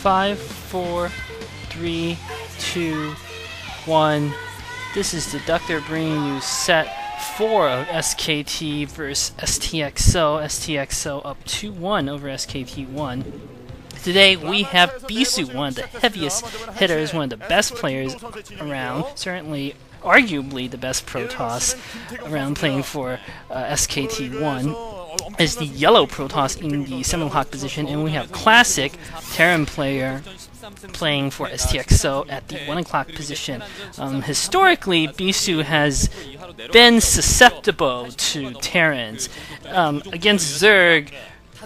5, 4, 3, 2, 1. This is Deducter bringing you set 4 of SKT versus STX Soul. STX Soul up 2-1 over SKT1. Today we have Bisu, one of the heaviest hitters, one of the best players around, certainly arguably the best Protoss around playing for SKT1. Is the yellow Protoss in the 7 o'clock position, and we have classic Terran player playing for STX Soul at the 1 o'clock position. Historically, Bisu has been susceptible to Terrans. Against Zerg,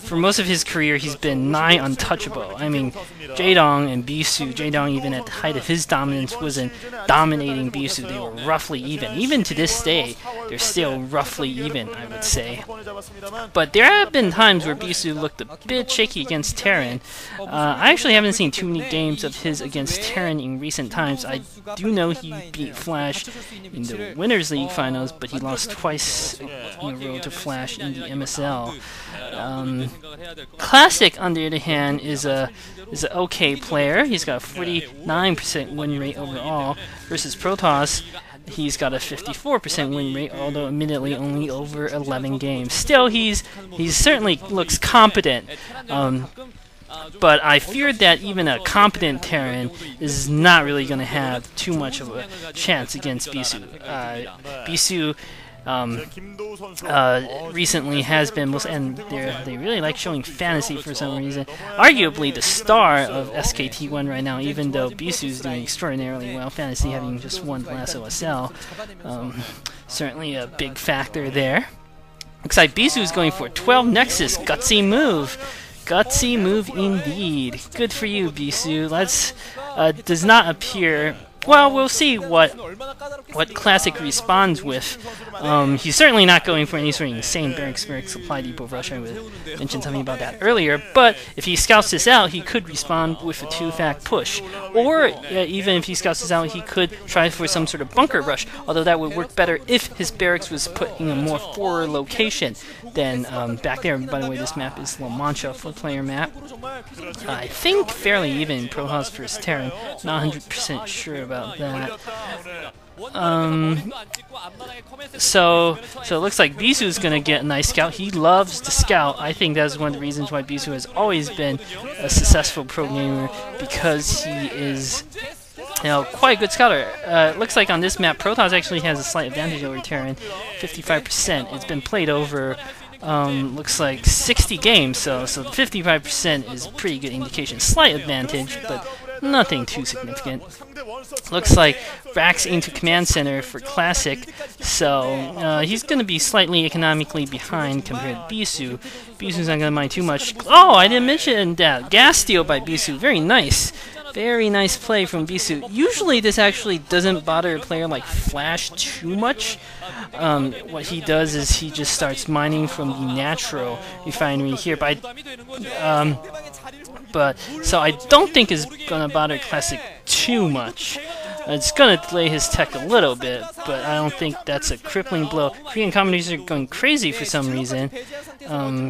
for most of his career, he's been nigh untouchable. I mean, Jaedong and Bisu, Jaedong even at the height of his dominance wasn't dominating Bisu. They were roughly even. Even to this day, they're still roughly even, I would say. But there have been times where Bisu looked a bit shaky against Terran. I actually haven't seen too many games of his against Terran in recent times. I do know he beat Flash in the Winners League finals, but he lost twice in a row to Flash in the MSL. Classic, on the other hand, is an okay player. He's got a 49% win rate overall versus Protoss. He's got a 54% win rate, although admittedly only over 11 games. Still, he certainly looks competent. But I feared that even a competent Terran is not really going to have too much of a chance against Bisu. Bisu recently has been, and they really like showing fantasy for some reason. Arguably the star of SKT1 right now, even though Bisu's doing extraordinarily well, fantasy having just won the last OSL. Certainly a big factor there. Looks like Bisu's going for 12 Nexus. Gutsy move. Gutsy move indeed. Good for you, Bisu. Does not appear. Well, we'll see what Classic responds with. He's certainly not going for any sort of insane barracks supply depot rush. I mentioned something about that earlier. But if he scouts this out, he could respond with a 2-fact push. Or even if he scouts this out, he could try for some sort of bunker rush. Although that would work better if his barracks was put in a more forward location than back there. By the way, this map is the Mancha 4-player map. I think fairly even Protoss versus Terran. Not 100% sure about that. So it looks like Bisu's gonna get a nice scout. He loves to scout. I think that's one of the reasons why Bisu has always been a successful pro gamer, because he is, quite a good scouter. It looks like on this map, Protoss actually has a slight advantage over Terran, 55%. It's been played over looks like 60 games, so 55% is a pretty good indication. Slight advantage, but nothing too significant. Looks like racks into command center for Classic, so he's going to be slightly economically behind compared to Bisu. Bisu's not going to mind too much. Oh, I didn't mention that. Gas steal by Bisu. Very nice. Very nice play from Bisu. Usually this actually doesn't bother a player like Flash too much. What he does is he just starts mining from the natural refinery here. So I don't think it's gonna bother Classic too much. It's gonna delay his tech a little bit, but I don't think that's a crippling blow. Korean commentators are going crazy for some reason.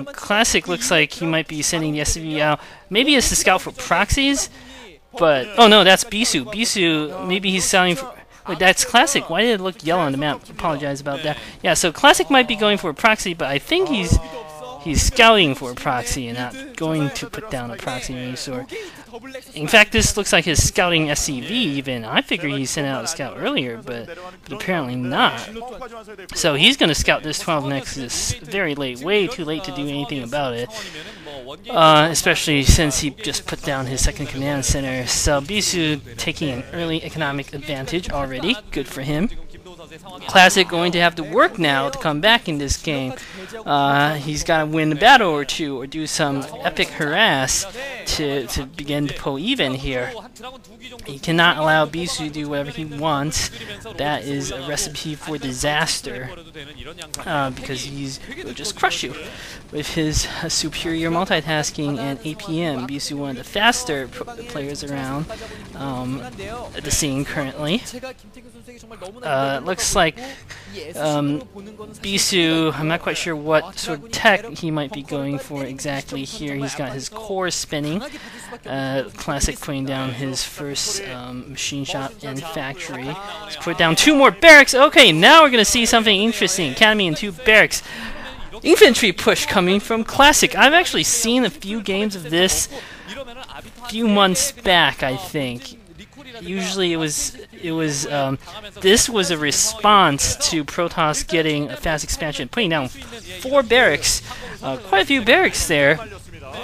Classic looks like he might be sending the SCV out. Maybe it's to scout for proxies, but oh no, that's Bisu. Bisu, maybe he's scouting for. Wait, that's Classic. Why did it look yellow on the map? Apologize about that. Yeah, so Classic might be going for a proxy, but I think he's scouting for a proxy and not going to put down a proxy of any sort. In fact, this looks like his scouting SCV even. I figured he sent out a scout earlier, but apparently not. So he's going to scout this 12 Nexus very late, way too late to do anything about it. Especially since he just put down his second command center. So Bisu taking an early economic advantage already. Good for him. Classic going to have to work now to come back in this game. He's got to win a battle or two, or do some epic harass to begin to pull even here. He cannot allow Bisu to do whatever he wants. That is a recipe for disaster, because he'll just crush you with his superior multitasking and APM. Bisu, one of the faster players around at the scene currently. Looks like Bisu, I'm not quite sure what sort of tech he might be going for exactly here. He's got his core spinning. interesting. Classic putting down his first machine shop and factory. Let's put down 2 more barracks. Okay, now we're going to see something interesting. Academy and 2 barracks. Infantry push coming from Classic. I've actually seen a few games of this a few months back, I think. Usually this was a response to Protoss getting a fast expansion, putting down 4 barracks, quite a few barracks there.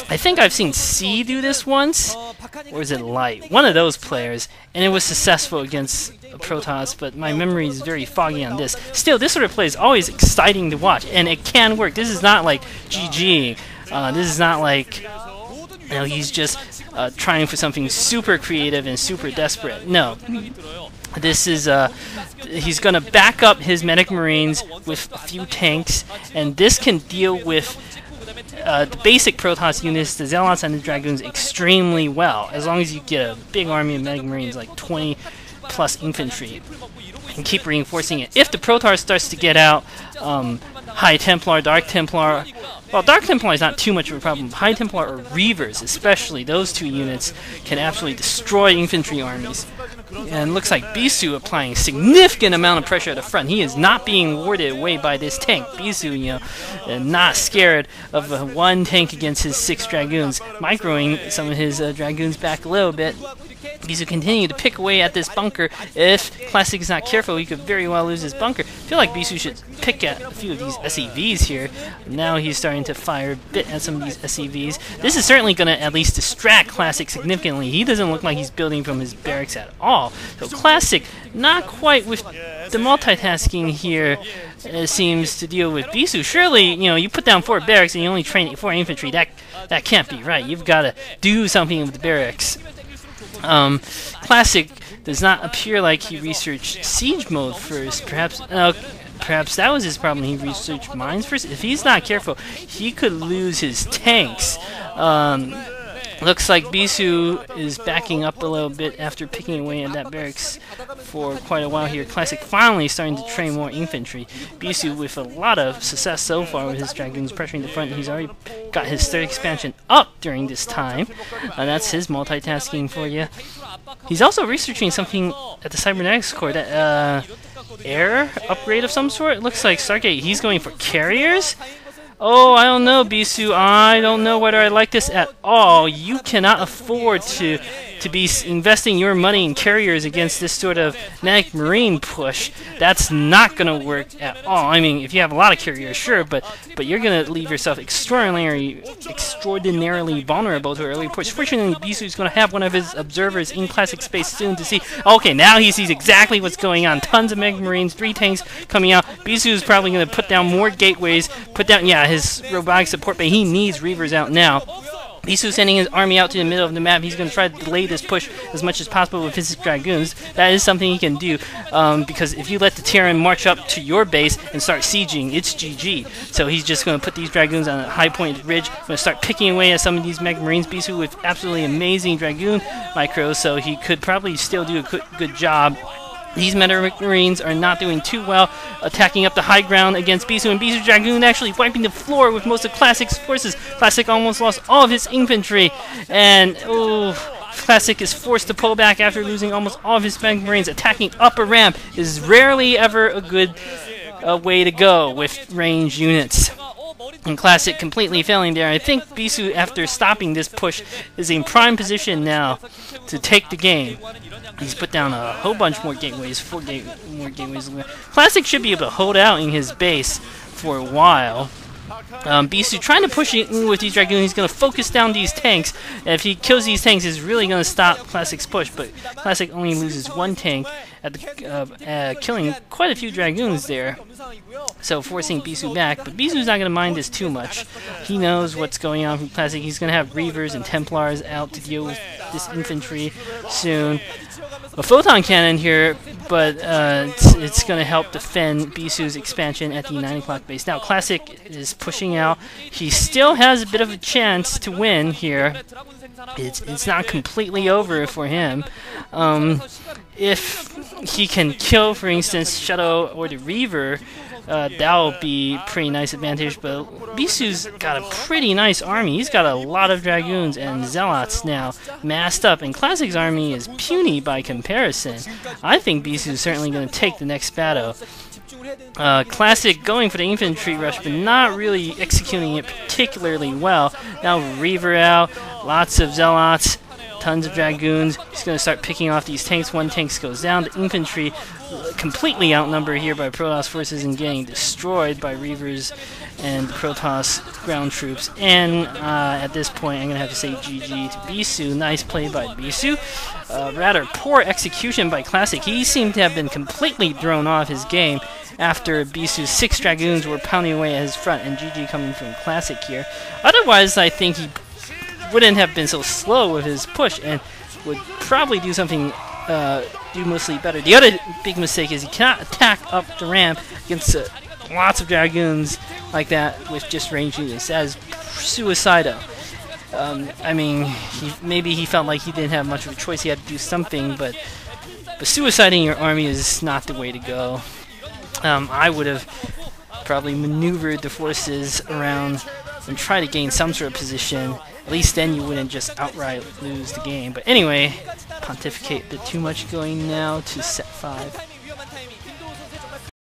I think I've seen C do this once, or is it Light? One of those players, and it was successful against Protoss, but my memory is very foggy on this. Still, this sort of play is always exciting to watch, and it can work. This is not like GG. This is not like, he's just trying for something super creative and super desperate. No. This is, he's going to back up his Medic Marines with a few tanks, and this can deal with the basic Protoss units, the Zealots and the Dragoons, extremely well, as long as you get a big army of Medic Marines, like 20 plus infantry, and keep reinforcing it. If the Protoss starts to get out, High Templar, Dark Templar, well, Dark Templar is not too much of a problem. High Templar or Reavers, especially, those 2 units can absolutely destroy infantry armies. And looks like Bisu applying a significant amount of pressure at the front. He is not being warded away by this tank. Bisu, not scared of 1 tank against his 6 Dragoons, microing some of his Dragoons back a little bit. Bisu continue to pick away at this bunker. If Classic is not careful, he could very well lose his bunker. I feel like Bisu should pick at a few of these SEVs here. Now he's starting to fire a bit at some of these SEVs. This is certainly going to at least distract Classic significantly. He doesn't look like he's building from his barracks at all. So Classic, not quite with the multitasking here, seems to deal with Bisu. Surely, you put down 4 barracks and you only train 4 infantry. That can't be right. You've got to do something with the barracks. Classic does not appear like he researched siege mode first. Perhaps that was his problem. He researched mines first. If he's not careful, he could lose his tanks. Looks like Bisu is backing up a little bit after picking away at that barracks for quite a while here. Classic finally starting to train more infantry. Bisu with a lot of success so far with his Dragoons pressuring the front. He's already got his 3rd expansion up during this time. That's his multitasking for you. He's also researching something at the Cybernetics Core, that air upgrade of some sort. It looks like Stargate, he's going for carriers? Oh, I don't know, Bisu. I don't know whether I like this at all. You cannot afford to be investing your money in carriers against this sort of Medic Marine push. That's not going to work at all. I mean, if you have a lot of carriers, sure, but you're going to leave yourself extraordinarily vulnerable to early push. Fortunately, Bisu is going to have one of his observers in Classic space soon to see. Okay, now he sees exactly what's going on. Tons of Medic Marines, 3 tanks coming out. Bisu is probably going to put down more gateways, his robotic support, but he needs Reavers out now. Bisu sending his army out to the middle of the map. He's going to try to delay this push as much as possible with his Dragoons. That is something he can do, because if you let the Terran march up to your base and start sieging, it's GG. So he's just going to put these Dragoons on a high point ridge, going to start picking away at some of these Mech Marines. Bisu with absolutely amazing Dragoon micros, so he could probably still do a good job. These Medic Marines are not doing too well, attacking up the high ground against Bisu, and Bisu's Dragoon actually wiping the floor with most of Classic's forces. Classic almost lost all of his infantry, and Classic is forced to pull back after losing almost all of his Medic Marines. Attacking up a ramp is rarely ever a good way to go with ranged units. And Classic completely failing there. I think Bisu, after stopping this push, is in prime position now to take the game. He's put down a whole bunch more gateways, 4 more gateways. Classic should be able to hold out in his base for a while. Bisu trying to push in with these Dragoons. He's going to focus down these tanks. And if he kills these tanks, he's really going to stop Classic's push. But Classic only loses 1 tank at the, killing quite a few Dragoons there. So forcing Bisu back. But Bisu's not going to mind this too much. He knows what's going on from Classic. He's going to have Reavers and Templars out to deal with this infantry soon. A photon cannon here, but it's going to help defend Bisu's expansion at the 9 o'clock base. Now, Classic is pushing out. He still has a bit of a chance to win here. It's not completely over for him. If he can kill, for instance, Shadow or the Reaver, that'll be pretty nice advantage. But Bisu's got a pretty nice army. He's got a lot of Dragoons and Zealots now massed up, and Classic's army is puny by comparison. I think Bisu's certainly going to take the next battle. Classic going for the infantry rush, but not really executing it particularly well. Now Reaver out, lots of Zealots, tons of Dragoons. He's going to start picking off these tanks. One tank goes down. The infantry completely outnumbered here by Protoss forces and getting destroyed by Reavers and Protoss ground troops. And at this point, I'm going to have to say GG to Bisu. Nice play by Bisu. Rather poor execution by Classic. He seemed to have been completely thrown off his game after Bisu's 6 Dragoons were pounding away at his front, and GG coming from Classic here. Otherwise, I think he wouldn't have been so slow with his push and would probably do something do mostly better. The other big mistake is he cannot attack up the ramp against lots of Dragoons like that with just ranged units. That is suicidal. I mean, maybe he felt like he didn't have much of a choice. He had to do something, but suiciding your army is not the way to go. I would have probably maneuvered the forces around and try to gain some sort of position. At least then you wouldn't just outright lose the game. But anyway, pontificate a bit too much, going now to set 5.